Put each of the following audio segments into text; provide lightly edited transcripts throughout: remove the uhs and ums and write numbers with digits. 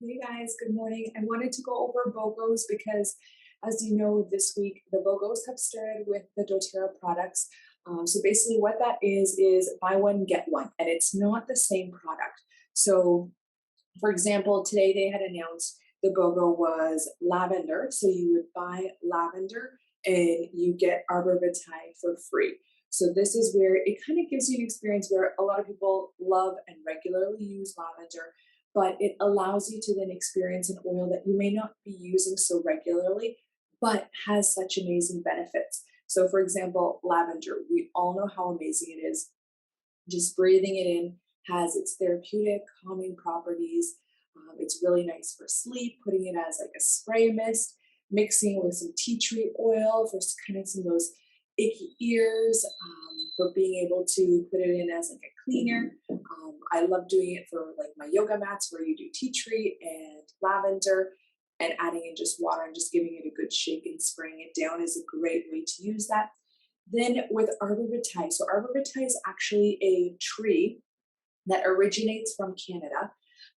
Hey guys, good morning. I wanted to go over BOGOs because, as you know, this week the BOGOs have started with the doTERRA products. So basically, what that is buy one, get one, and it's not the same product. So, for example, today they had announced the BOGO was lavender. So you would buy lavender and you get arbor vitae for free. So this is where it kind of gives you an experience where a lot of people love and regularly use lavender, but it allows you to then experience an oil that you may not be using so regularly, but has such amazing benefits. So, for example, lavender, we all know how amazing it is. Just breathing it in has its therapeutic, calming properties. It's really nice for sleep, putting it as like a spray mist, mixing with some tea tree oil for kind of some of those icky ears, for being able to put it in as like a cleaner. I love doing it for like my yoga mats where you do tea tree and lavender and adding in just water and just giving it a good shake and spraying it down is a great way to use that. Then with arbor vitae, so arbor vitae is actually a tree that originates from Canada.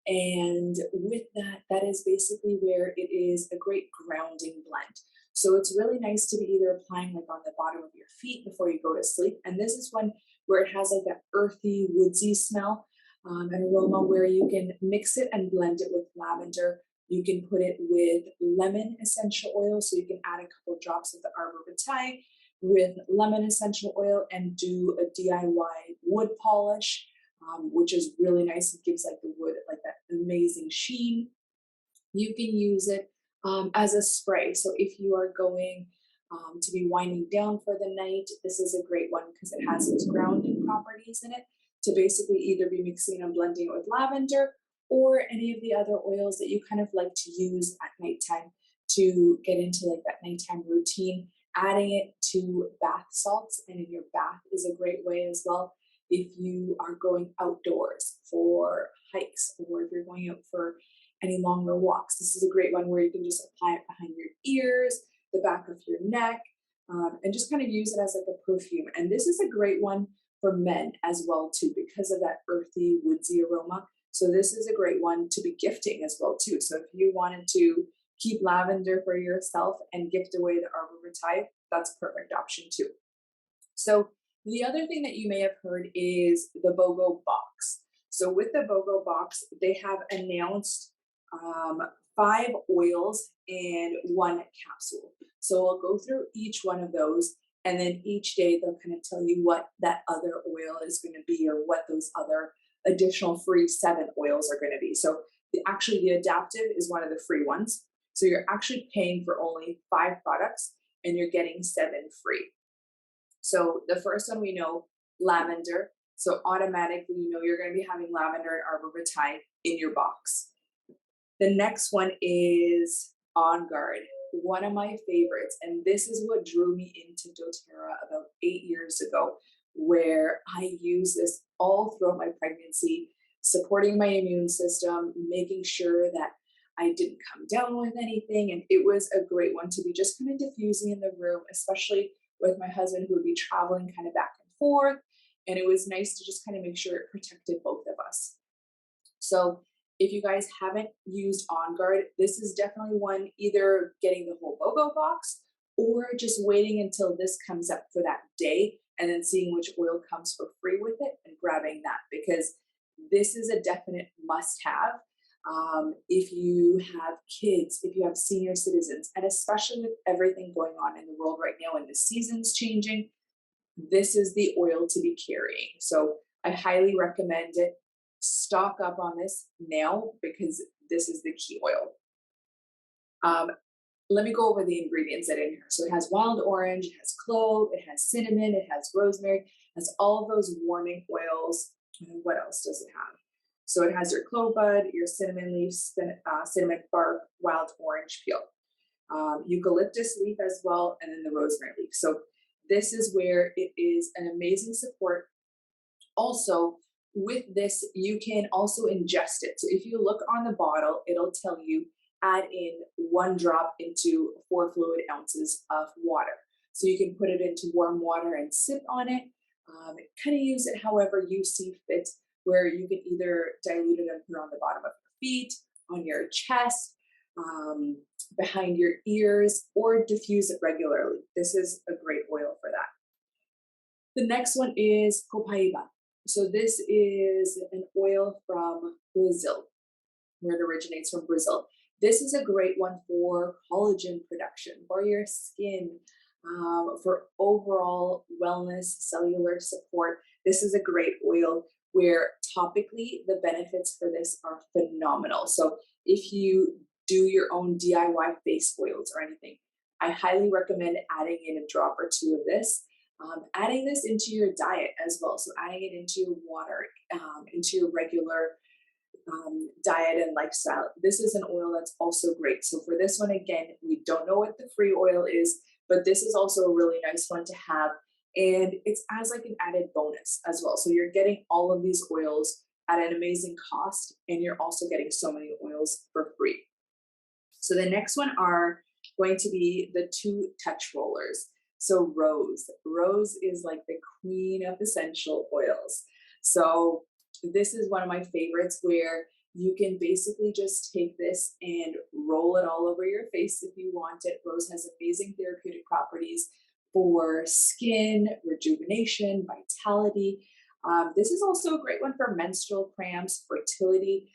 And with that, that is basically where it is a great grounding blend. So it's really nice to be either applying like on the bottom of your feet before you go to sleep. And this is one where it has like that earthy, woodsy smell, and aroma where you can mix it and blend it with lavender. You can put it with lemon essential oil. So you can add a couple drops of the arbor vitae with lemon essential oil and do a DIY wood polish, which is really nice. It gives like the wood like that amazing sheen. You can use it as a spray. So if you are going to be winding down for the night, this is a great one because it has those grounding properties in it to basically either be mixing and blending it with lavender or any of the other oils that you kind of like to use at nighttime to get into like that nighttime routine. Adding it to bath salts and in your bath is a great way as well. If you are going outdoors for hikes or if you're going out for any longer walks, this is a great one where you can just apply it behind your ears, the back of your neck, and just kind of use it as like a perfume. And this is a great one for men as well too because of that earthy, woodsy aroma. So this is a great one to be gifting as well too. So if you wanted to keep lavender for yourself and gift away the arbor vitae, that's a perfect option too. So the other thing that you may have heard is the BOGO box. So with the BOGO box, they have announced um, 5 oils and 1 capsule. So I'll go through each one of those, and then each day they'll kind of tell you what that other oil is going to be or what those other additional free 7 oils are going to be. So actually, the adaptive is one of the free ones. So you're actually paying for only 5 products and you're getting 7 free. So the first one we know, lavender. So automatically, you know you're going to be having lavender and arbor vitae in your box. The next one is On Guard, one of my favorites. And this is what drew me into doTERRA about 8 years ago, where I use this all throughout my pregnancy, supporting my immune system, making sure that I didn't come down with anything. And it was a great one to be just kind of diffusing in the room, especially with my husband who would be traveling kind of back and forth. And it was nice to just kind of make sure it protected both of us. So if you guys haven't used On Guard, this is definitely one either getting the whole BOGO box or just waiting until this comes up for that day and then seeing which oil comes for free with it and grabbing that because this is a definite must have. If you have kids, if you have senior citizens, and especially with everything going on in the world right now and the seasons changing, this is the oil to be carrying. So I highly recommend it. Stock up on this now because this is the key oil. Um, Let me go over the ingredients that are in here. So it has wild orange, it has clove, it has cinnamon, it has rosemary, it has all of those warming oils. And what else does it have? So it has your clove bud, your cinnamon leaves, cinnamon bark, wild orange peel, eucalyptus leaf as well, and then the rosemary leaf. So this is where it is an amazing support. Also, with this, you can also ingest it. So if you look on the bottle, it'll tell you add in 1 drop into 4 fluid ounces of water. So you can put it into warm water and sip on it. Kind of use it however you see fit, where you can either dilute it and put it on the bottom of your feet, on your chest, um, behind your ears, or diffuse it regularly. This is a great oil for that. The next one is copaiba. So this is an oil from Brazil, where it originates from Brazil. This is a great one for collagen production, for your skin, for overall wellness, cellular support. This is a great oil where topically the benefits for this are phenomenal. So if you do your own DIY face oils or anything, I highly recommend adding in a drop or two of this. Adding this into your diet as well. So adding it into your water, into your regular diet and lifestyle. This is an oil that's also great. So for this one, again, we don't know what the free oil is, but this is also a really nice one to have. And it's as like an added bonus as well. So you're getting all of these oils at an amazing cost, and you're also getting so many oils for free. So the next one are going to be the 2-touch rollers. So Rose is like the queen of essential oils. So this is one of my favorites where you can basically just take this and roll it all over your face if you want it. Rose has amazing therapeutic properties for skin, rejuvenation, vitality. This is also a great one for menstrual cramps, fertility,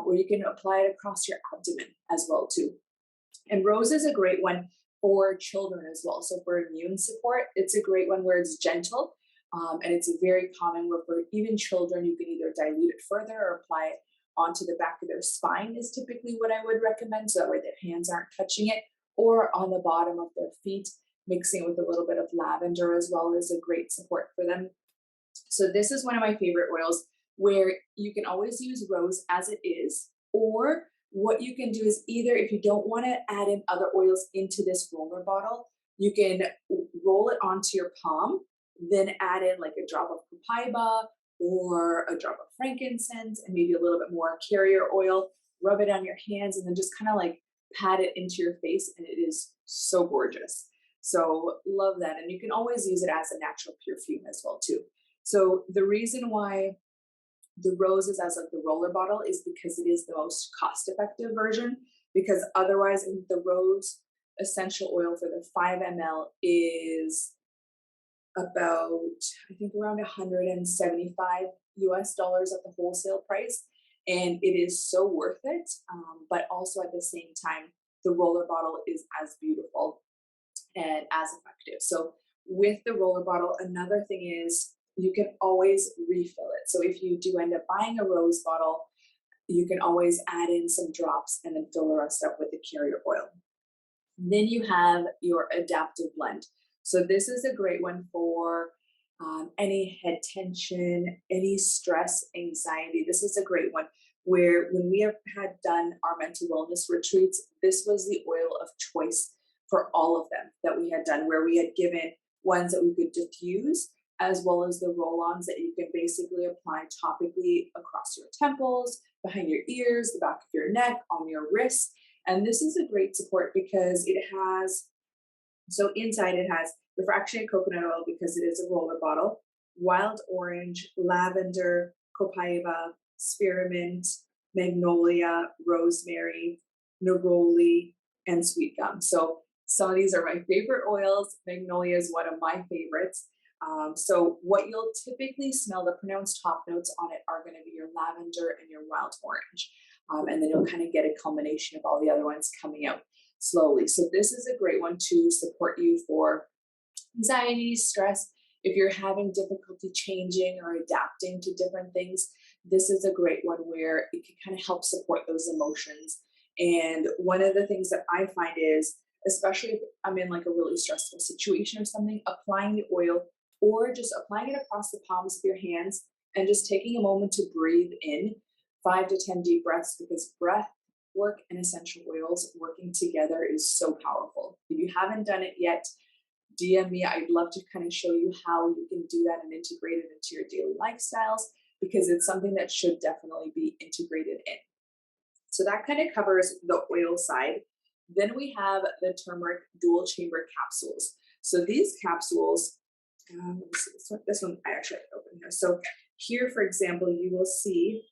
where you can apply it across your abdomen as well too. And rose is a great one for children as well. So for immune support, it's a great one where it's gentle, and it's very common where for even children, you can either dilute it further or apply it onto the back of their spine is typically what I would recommend, so that way their hands aren't touching it, or on the bottom of their feet, mixing it with a little bit of lavender as well is a great support for them. So this is one of my favorite oils where you can always use rose as it is, or what you can do is either if you don't want to add in other oils into this roller bottle, you can roll it onto your palm, then add in like a drop of copaiba or a drop of frankincense and maybe a little bit more carrier oil, rub it on your hands, and then just kind of like pat it into your face, and it is so gorgeous. So love that. And you can always use it as a natural perfume as well too. So the reason why the rose is as like the roller bottle is because it is the most cost effective version, because otherwise I think the rose essential oil for the 5 ml is about, I think around 175 US dollars at the wholesale price. And it is so worth it. But also at the same time, the roller bottle is as beautiful and as effective. So with the roller bottle, another thing is you can always refill it. So if you do end up buying a rose bottle, you can always add in some drops and then fill the rest up with the carrier oil. Then you have your adaptive blend. So this is a great one for any head tension, any stress, anxiety. This is a great one where when we have had done our mental wellness retreats, this was the oil of choice for all of them that we had done, where we had given ones that we could diffuse as well as the roll-ons that you can basically apply topically across your temples, behind your ears, the back of your neck, on your wrists. And this is a great support because it has, so inside it has the fractionated coconut oil because it is a roller bottle, wild orange, lavender, copaiba, spearmint, magnolia, rosemary, neroli, and sweet gum. So some of these are my favorite oils. Magnolia is one of my favorites. So what you'll typically smell, the pronounced top notes on it are going to be your lavender and your wild orange. And then you'll kind of get a culmination of all the other ones coming out slowly. So this is a great one to support you for anxiety, stress. If you're having difficulty changing or adapting to different things, this is a great one where it can kind of help support those emotions. And one of the things that I find is, especially if I'm in like a really stressful situation or something, applying the oil or just applying it across the palms of your hands and just taking a moment to breathe in 5 to 10 deep breaths, because breath work and essential oils working together is so powerful. If you haven't done it yet, DM me. I'd love to kind of show you how you can do that and integrate it into your daily lifestyles, because it's something that should definitely be integrated in. So that kind of covers the oil side. Then we have the turmeric dual chamber capsules. So these capsules, this one I actually opened here. So here, for example, you will see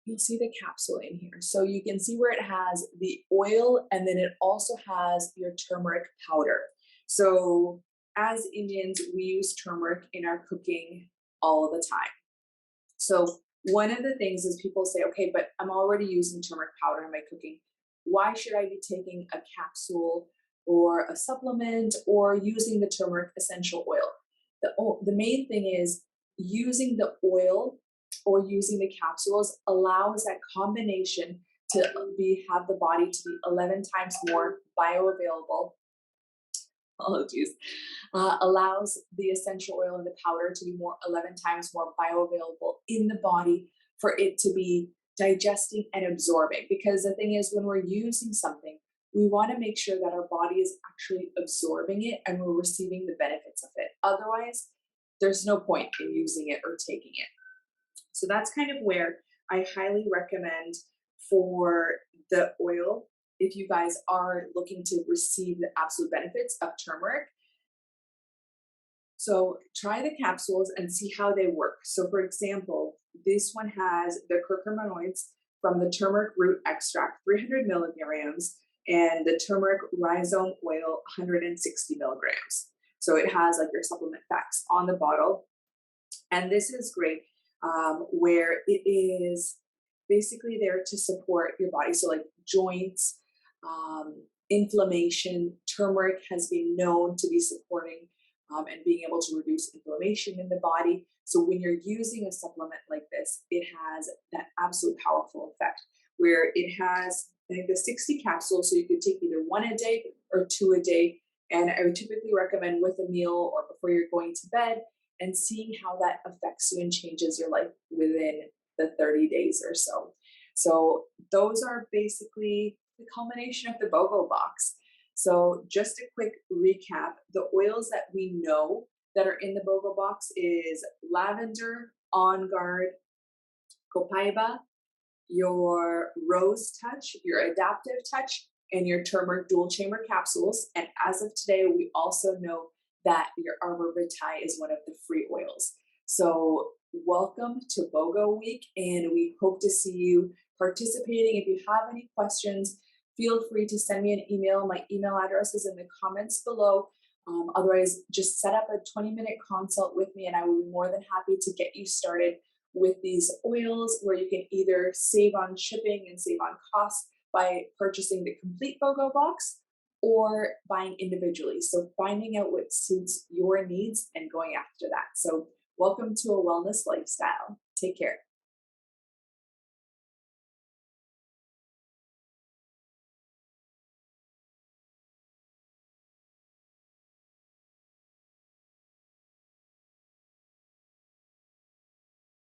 you'll see the capsule in here. So you can see where it has the oil and then it also has your turmeric powder. So as Indians, we use turmeric in our cooking all the time. So one of the things is people say, okay, but I'm already using turmeric powder in my cooking. Why should I be taking a capsule or a supplement or using the turmeric essential oil? The main thing is using the oil or using the capsules allows that combination to have the body to be 11 times more bioavailable. Apologies. Allows the essential oil and the powder to be 11 times more bioavailable in the body for it to be digesting and absorbing. Because the thing is, when we're using something, we want to make sure that our body is actually absorbing it and we're receiving the benefits of it. Otherwise, there's no point in using it or taking it. So that's kind of where I highly recommend for the oil. If you guys are looking to receive the absolute benefits of turmeric, so try the capsules and see how they work. So for example, this one has the curcuminoids from the turmeric root extract, 300 milligrams, and the turmeric rhizome oil, 160 milligrams. So it has like your supplement facts on the bottle. And this is great where it is basically there to support your body. So like joints, inflammation, turmeric has been known to be supporting and being able to reduce inflammation in the body. So when you're using a supplement like this, it has that absolute powerful effect where it has, I think, the 60 capsules. So you could take either one a day or two a day. And I would typically recommend with a meal or before you're going to bed and seeing how that affects you and changes your life within the 30 days or so. So those are basically the culmination of the BOGO box. So just a quick recap, the oils that we know that are in the BOGO box is lavender, on guard, copaiba, your rose touch, your adaptive touch, and your turmeric dual chamber capsules. And as of today, we also know that your arbor vitae is one of the free oils. So welcome to BOGO week, and we hope to see you participating. If you have any questions, feel free to send me an email. My email address is in the comments below. Otherwise, just set up a 20-minute consult with me and I will be more than happy to get you started with these oils where you can either save on shipping and save on costs by purchasing the complete BOGO box or buying individually. So finding out what suits your needs and going after that. So welcome to a wellness lifestyle. Take care.